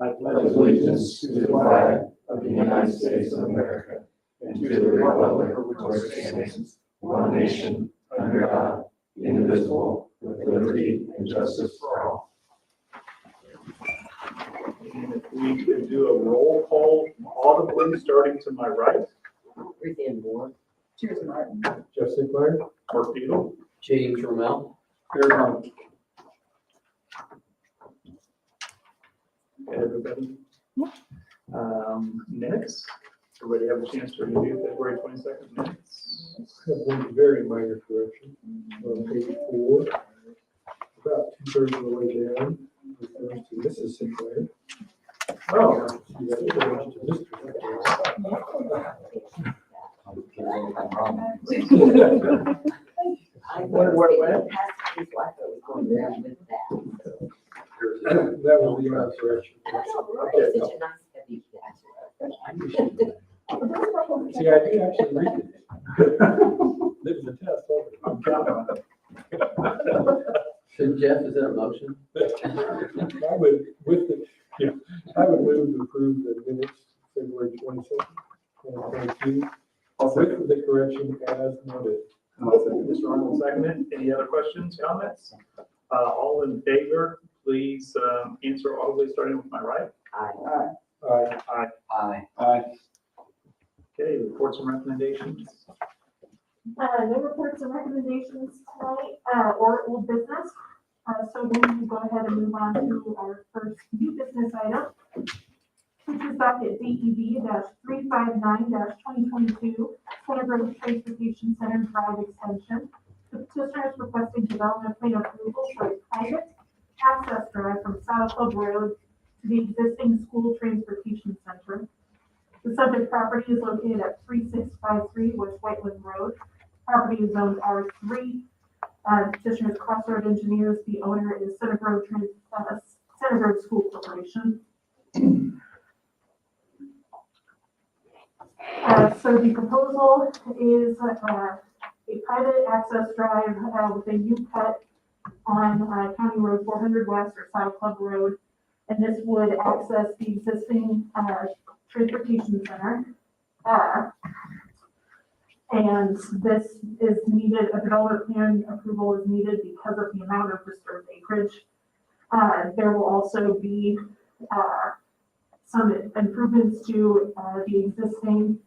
I pledge allegiance to the flag of the United States of America and to the republic for which it stands, one nation, under God, indivisible, with liberty and justice for all. And if we could do a roll call audibly, starting to my right. Ruthann Moore. Cheers, Martin. Jeff Sinclair? Mark Beadle. James Rommel. Aaron Hunt. Okay, everybody. Minutes. Everybody have a chance to review February 22nd minutes. I have one very minor correction on page 4, about 2/3 of the way down, referring to Mrs. Sinclair. Oh, You got to change to Mr. What? His wife was going around with that. That will be my correction. It's such a nice heavy cat. See, I did actually read it. This is a test, wasn't it? I'm counting on it. So Jeff, is that a motion? I would, I would move to approve the minutes February 22nd, 2022, with the correction as noted. Mr. Arnold, second it. Any other questions, comments? All in favor, please answer audibly, starting with my right. Aye. Aye. Aye. Aye. Aye. Okay, reports and recommendations. No reports and recommendations tonight, or old business. So then we go ahead and move on to our first new business item, which is docket DEV-359-2022, Center Grove Transportation Center Drive Extension. The petitioner is requesting development plan approval for a private access drive from South Club Road to the existing school transportation center. The subject property is located at 3653 West Whiteland Road. Property is zoned R3. Petitioner is Crossroad Engineers. The owner is Center Grove School Corporation. So the proposal is a private access drive with a U-cut on County Road 400 West or South Club Road. And this would access the existing transportation center. And this is needed, a development plan approval is needed because of the amount of disturbed acreage. There will also be some improvements to the existing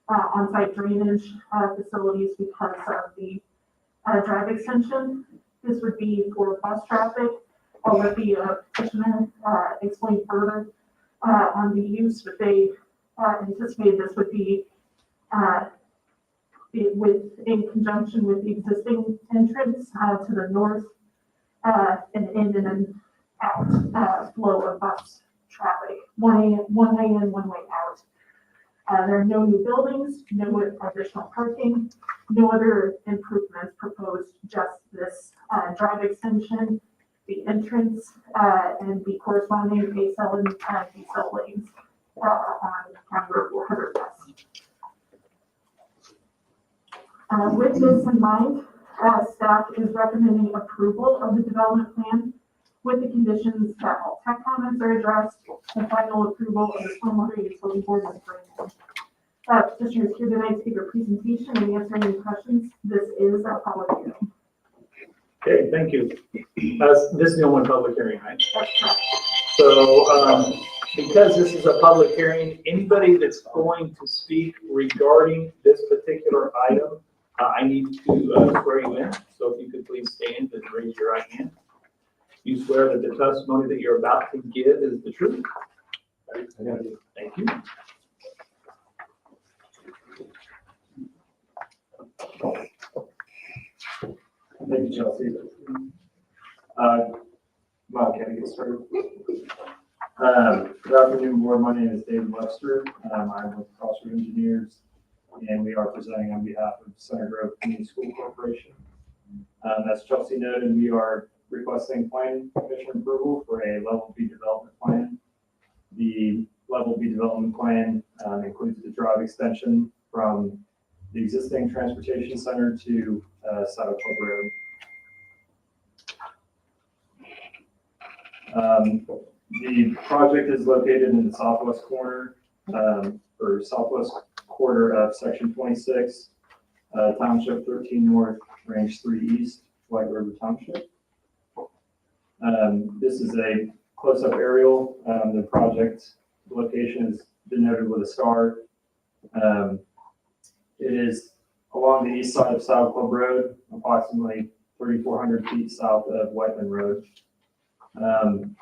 on-site drainage facilities because of the drive extension. This would be for bus traffic. I'll let the petitioner explain further on the use, but they anticipate this would be in conjunction with the existing entrance to the north and in and then out flow of bus traffic, one way in, one way out. There are no new buildings, no additional parking, no other improvements proposed, just this drive extension, the entrance, and the corresponding ACL and decel lanes on County Road 400 West. With this in mind, staff is recommending approval of the development plan with the conditions that all tech comments are addressed and final approval of the stormwater utility board is granted. Petitioner is here tonight to give a presentation and answer any questions. This is a public hearing. Okay, thank you. This is the only public hearing, right? That's correct. So because this is a public hearing, anybody that's going to speak regarding this particular item, I need to swear you in. So if you could please stand and raise your right hand. You swear that the testimony that you're about to give is the truth? Thank you. Thank you, Chelsea. Wow, can I get started? Good afternoon, board. My name is David Webster. I'm with Crossroad Engineers, and we are presenting on behalf of Center Grove Community School Corporation. As Chelsea noted, we are requesting planning commission approval for a level B development plan. The level B development plan includes the drive extension from the existing transportation center to Saddle Club Road. The project is located in the southwest corner, or southwest quarter of section 26, township 13 north, range 3 east, White River Township. This is a close-up aerial. The project location is denoted with a star. It is along the east side of South Club Road, approximately 3,400 feet south of Whiteman Road.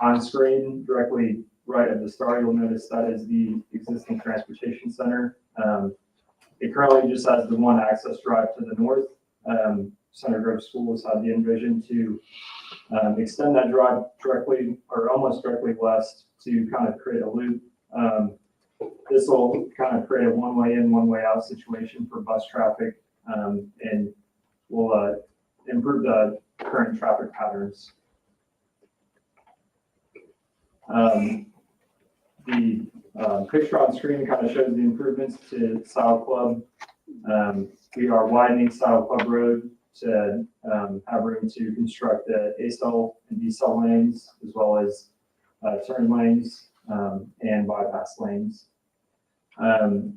On screen, directly right at the star, you'll notice that is the existing transportation center. It currently just has the one access drive to the north. Center Grove Schools had the envision to extend that drive directly or almost directly west to kind of create a loop. This will kind of create a one-way in, one-way out situation for bus traffic, and will improve the current traffic patterns. The picture on screen kind of shows the improvements to Saddle Club. We are widening Saddle Club Road to have room to construct the A-cell and B-cell lanes, as well as turn lanes and bypass lanes.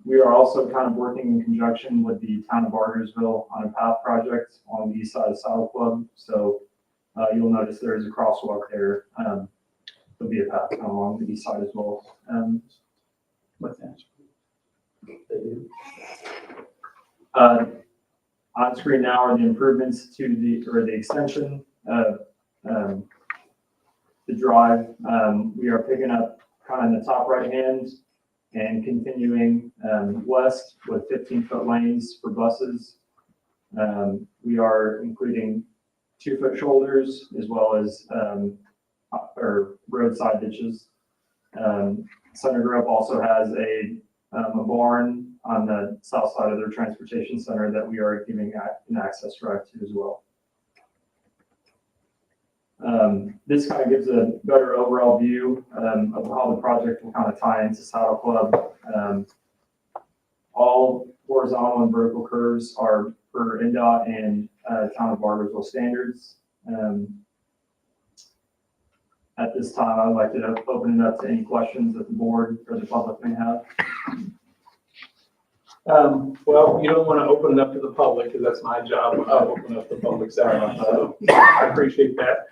We are also kind of working in conjunction with the Town of Bargersville on a path project on the east side of Saddle Club. So you'll notice there is a crosswalk there. There'll be a path along the east side as well. What's that? On screen now are the improvements to the extension of the drive. We are picking up kind of in the top right hand and continuing west with 15-foot lanes for buses. We are including 2-foot shoulders as well as or roadside ditches. Center Grove also has a barn on the south side of their transportation center that we are giving an access drive to as well. This kind of gives a better overall view of how the project will kind of tie into Saddle Club. All horizontal and vertical curves are per NDOT and Town of Bargersville standards. At this time, I'd like to open it up to any questions that the board or the public may have. Well, you don't want to open it up to the public because that's my job. I'll open up the public side. So I appreciate that.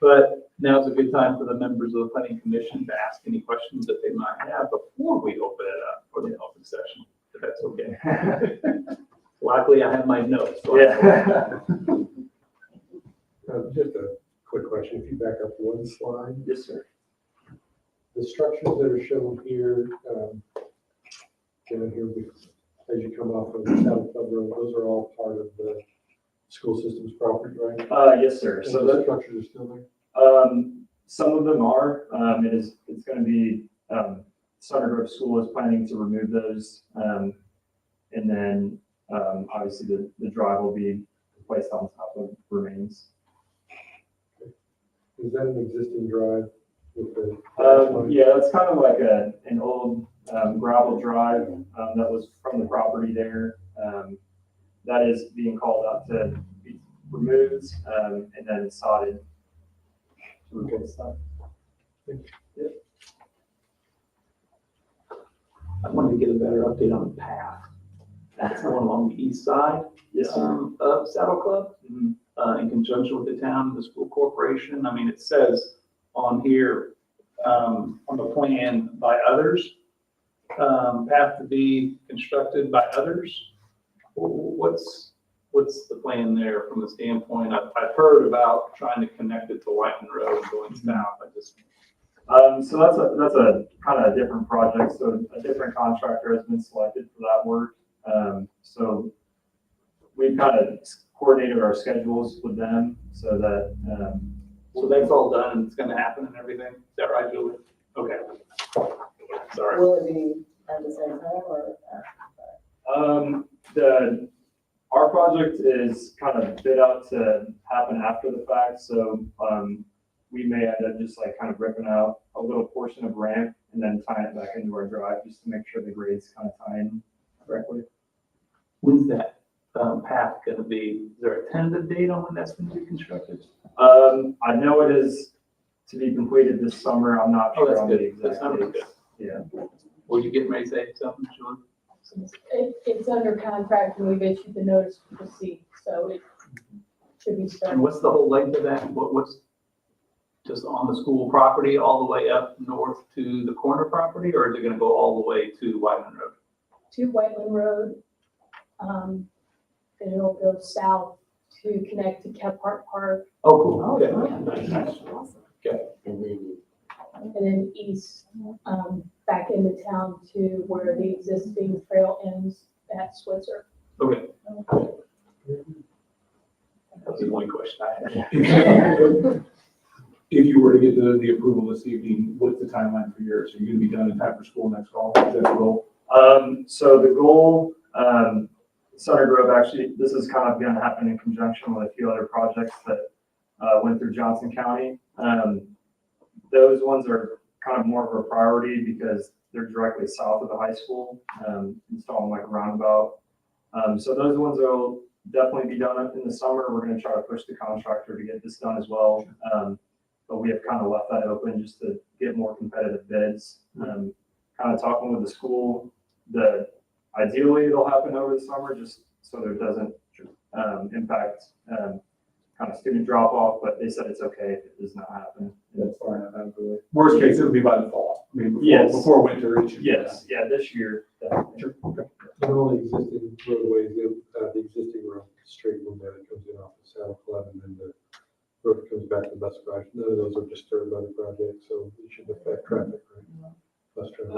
But now's a good time for the members of the planning commission to ask any questions that they might have before we open it up for the open session, if that's okay. Luckily, I have my notes. So Yeah. Just a quick question, if you back up one slide. Yes, sir. The structures that are shown here, down here, as you come off of Town Club Road, those are all part of the school system's property, right? Yes, sir. And So the structures are still there? some of them are. It's going to be Sutter Grove School is planning to remove those, and then obviously the drive will be placed on top of remains. Is that an existing drive with the? Yeah, it's kind of like an old gravel drive that was from the property there. That is being called out to be removed and then sodded to replace that. Yep. I wanted to get a better update on the path. That's going along the east side Yes, sir. of Saddle Club. Mhm. In conjunction with the town and the school corporation. I mean, it says on here, on the plan by others, path to be constructed by others. What's the plan there from the standpoint? I've heard about trying to connect it to Whiteman Road and going south. So that's a kind of a different project. So a different contractor has been selected for that work. So we've kind of coordinated our schedules with them so that. So that's all done and it's going to happen and everything. Is that right, Julie? Okay. Sorry. Will it be at the same time or? Our project is kind of bid out to happen after the fact. So we may end up just like kind of ripping out a little portion of ramp and then tying it back into our drive just to make sure the grades kind of tie in correctly. When's that path going to be? Is there a tentative date on when that's going to be constructed? I know it is to be completed this summer. I'm not Oh, sure that's on the good. That exact sounds dates. good. Yeah. Were you getting ready to say something, Sean? It's under contract and we've issued the notice to proceed, so it should be And starting. what's the whole length of that? What's just on the school property all the way up north to the corner property, or is it gonna go all the way to Whiteman Road? To Whiteland Road, and it'll go south to connect to Kephart Park, Oh, cool, okay. Nice. And then and then east, back into town to where the existing trail ends at Switzer. Okay. That's the only question I had. If you were to get the approval this evening, what's the timeline for yours? Are you gonna be done in time for school next fall? Is that the goal? So the goal, Sutter Grove, actually, this is kind of gonna happen in conjunction with a few other projects that, went through Johnson County. Those ones are kind of more of a priority because they're directly south of the high school, installing like a roundabout. So those ones will definitely be done in the summer. We're gonna try to push the contractor to get this done as well. But we have kind of left that open just to get more competitive bids. Kind of talking with the school, ideally it'll happen over the summer just so there doesn't impact kind of student drop off, but they said it's okay if it does not happen. That's fine, absolutely. Worst case, it'll be by the fall. I mean, Yes. before winter, it should be. Yes, yeah, this year, definitely. Sure, okay. And all the existing roadways, the existing road, straight one there that comes in off the Saddle Club and then the road that comes back to the bus garage, none of those are disturbed by the project, so it should affect traffic, right? Bus traffic.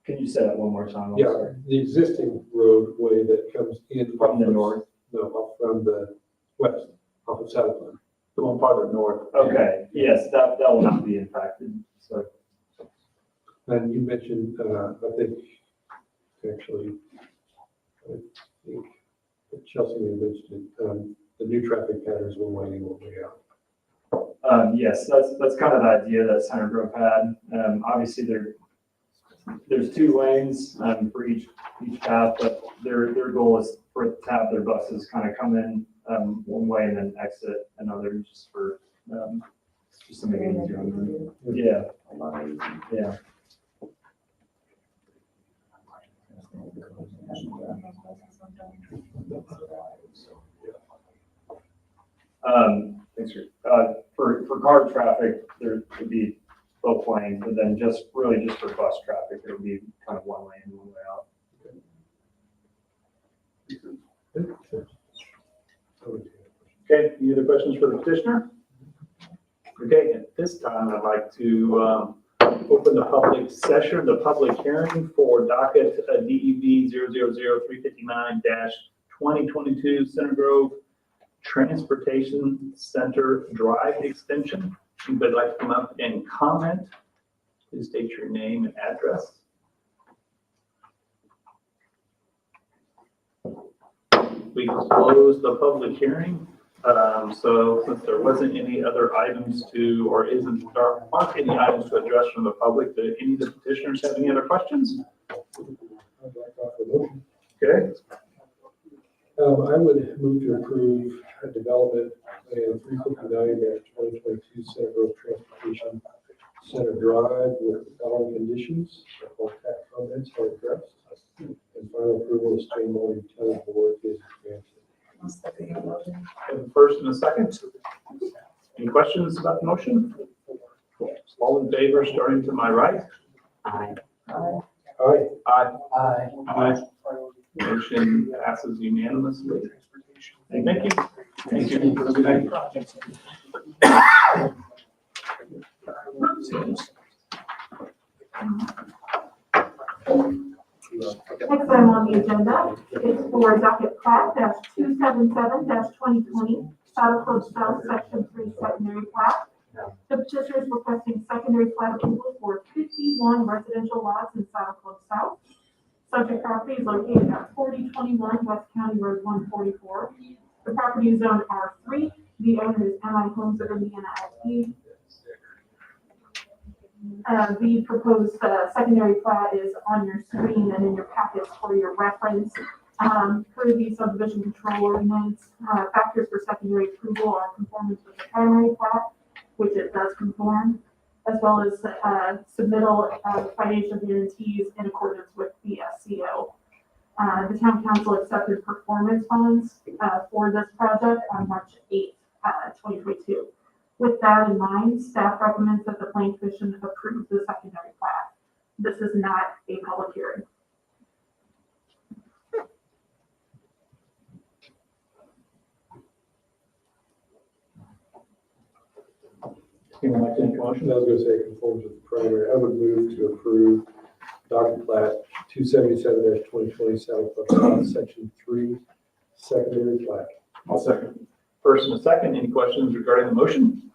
Can you say that one more time? I'm Yeah, sorry. the existing roadway that comes in. From the off of- north? No, off from the west, off of Saddle Club. The one farther north. Okay, yes, that will not be impacted, so. And you mentioned, I think, actually, I think that Chelsea may have mentioned it, the new traffic patterns one way in, one way out. Yes, that's kind of the idea that Center Grove had. Obviously, there's 2 lanes for each path, but their goal is for it to have their buses kind of come in one way and then exit another, just to make it easier on them. Yeah, yeah. Thanks for car traffic, there could be both lanes, but then just for bus traffic, it would be kind of one lane, one way out. Okay, any other questions for the petitioner? Okay, at this time, I'd like to open the public session, the public hearing for docket DEB 000-359-2022 Center Grove Transportation Center Drive Extension. If anybody like to come up and comment, please state your name and address. We closed the public hearing. So since there wasn't any other items there aren't any items to address from the public, do any of the petitioners have any other questions? I'd like to offer a motion. Okay, I would move to approve a development plan 359-2022 Center Grove Transportation Center Drive with the following conditions. All tax comments are addressed, and final approval of streamlined utility board is granted. have a first and a second. Any questions about the motion? All in favor, starting to my right? I, Aye. Aye. Aye. Motion passes unanimously. Thank you. Thank you. Next item on the agenda is for docket plat -277-2020, Saddle Club South, Section 3, secondary plat. The petitioner is requesting secondary plat approval for 51 residential lots in Saddle Club South. Subject property is located at 4021 West County Road 144. The property is zoned R3. The owner is MI Homes of Indiana LP. The proposed secondary plat is on your screen and in your packets for your reference. Per the subdivision control ordinance, factors for secondary approval are conformance with the primary plat, which it does conform, as well as submittal of financial guarantees in accordance with the SCO. The town council accepted performance bonds for this project on March 8th, 2022. With that in mind, staff recommends that the Plan Commission approve the secondary plat. This is not a public hearing. Anyone like to make a I motion? was gonna say it conforms with the primary. I would move to approve docket plat 277-2020 section 3, secondary plat. I'll second. First and a second, any questions regarding the motion?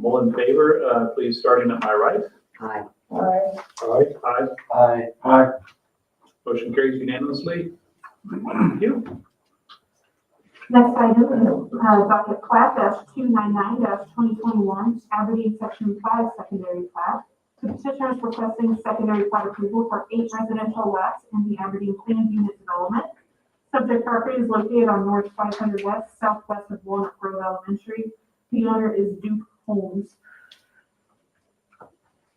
All in favor, please starting at my right. Aye. Aye. Aye. Aye. Aye. Motion carries unanimously. Thank you. Next item is docket plat -299-2021, Aberdeen Section 5 secondary plat. The petitioner is requesting secondary plat approval for 8 residential lots in the Aberdeen Planned Unit Development. Subject property is located on North 500 West, southwest of Walnut Grove Elementary. The owner is Duke Homes.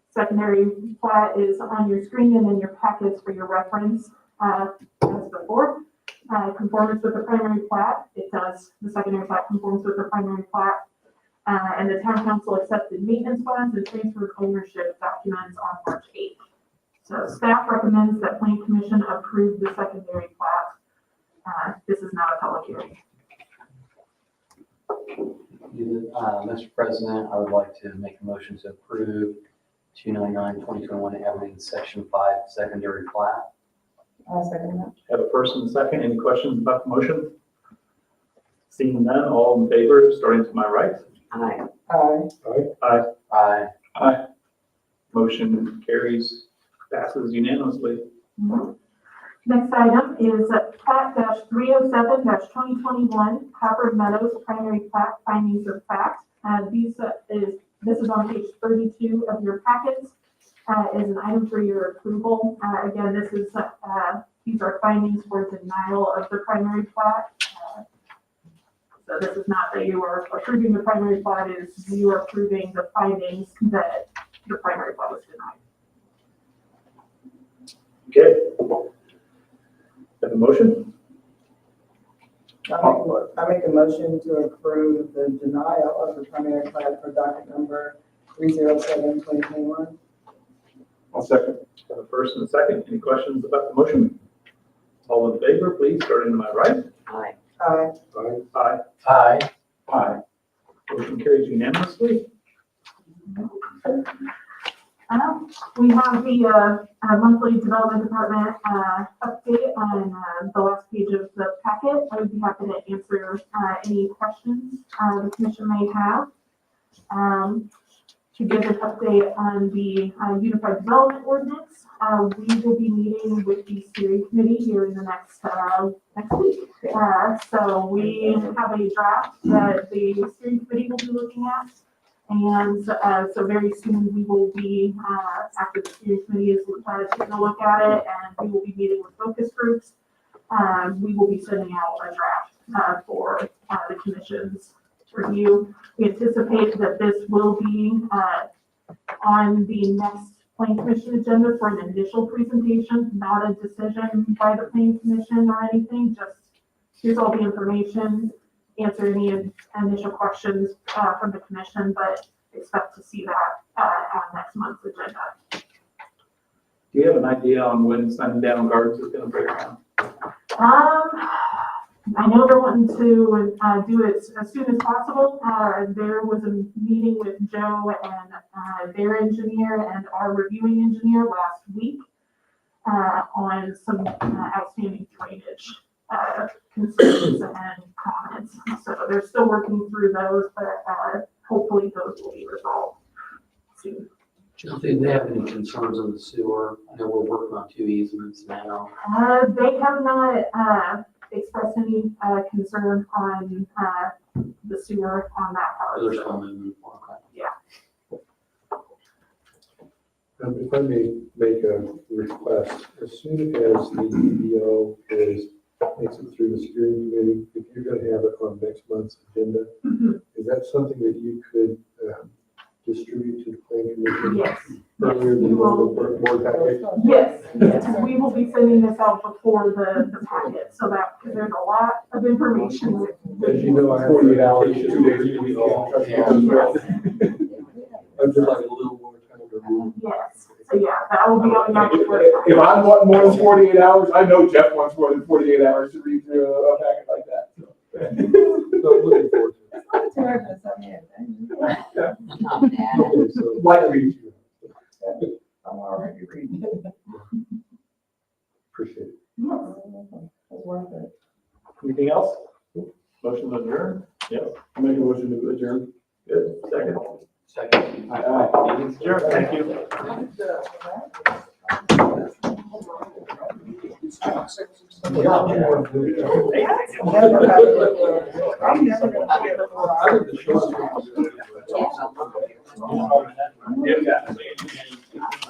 Secondary plat is on your screen and in your packets for your reference. As before, conformance with the primary plat, it does. The secondary plat conforms with the primary plat. And the town council accepted maintenance bonds and transferred ownership documents on March 8th. So staff recommends that Plan Commission approve the secondary plat. This is not a public hearing. Mr. President, I would like to make a motion to approve 299-2021 Aberdeen Section 5 secondary plat. I'll second that. Have a first and a second. Any questions about the motion? Seeing none, all in favor, starting to my right. Aye. Aye. Aye. Aye. Aye. Motion carries, passes unanimously. Next item is plat -307-2021 Copper Meadows primary plat findings of fact. This is on page 32 of your packets. Is an item for your approval. Again, these are findings for denial of the primary plat. So this is not that you are approving the primary plat, is you are approving the findings that the primary plat was denied. Okay. Have a motion? I make a motion to approve the denial of the primary plat for docket number 307-2021. I'll second. Have a first and a second. Any questions about the motion? All in favor, please, starting to my right. Aye. Aye. Aye. Aye. Aye. Aye. Motion carries unanimously. We have the monthly development department update on the last page of the packet. I would be happy to answer any questions the commission may have. To give an update on the Unified Development Ordinance, we will be meeting with the steering committee here in the next week. So we have a draft that the steering committee will be looking at. And so very soon we will be, after the steering committee is taking a look at it, and we will be meeting with focus groups. We will be sending out a draft for the commission's review. We anticipate that this will be on the next Plan Commission agenda for an initial presentation, not a decision by the Plan Commission or anything, just here's all the information, answer any initial questions from the commission, but expect to see that on next month's agenda. Do you have an idea on when Sundown Gardens is going to break down? I know they're wanting to do it as soon as possible. There was a meeting with Joe and their engineer and our reviewing engineer last week on some outstanding drainage concerns and comments. So they're still working through those, but hopefully those will be resolved soon. Chelsea, do they have any concerns on the sewer? I know we're working on 2 easements now. They have not expressed any concern on the sewer on that part. They're still moving forward. If I may make a request, as soon as the EBO makes it through the steering committee, if you're going to have it on next month's agenda, is that something that you could distribute to the planning commission Yes, earlier than the board package? yes, we will be sending this out before the packet, so that, because there's a lot of information. As you know, I have 48 hours, vacation 2 days a week. I'm just like a little more time to move. Yes, so yeah, that will be on your If I want more than 48 hours, I know Jeff wants more than 48 hours to read through a packet like that. So I'm looking forward to it. It's hard to say anything. Not bad. Okay, so Like read. I'm already reading it. appreciate it. It's worth it. Anything else? Motion adjourned? Yes. I'll make a motion to adjourn. Good. Second. Second. Meeting's adjourned. Thank you. Never had it. I'm never gonna forget before. I think the short. Yeah.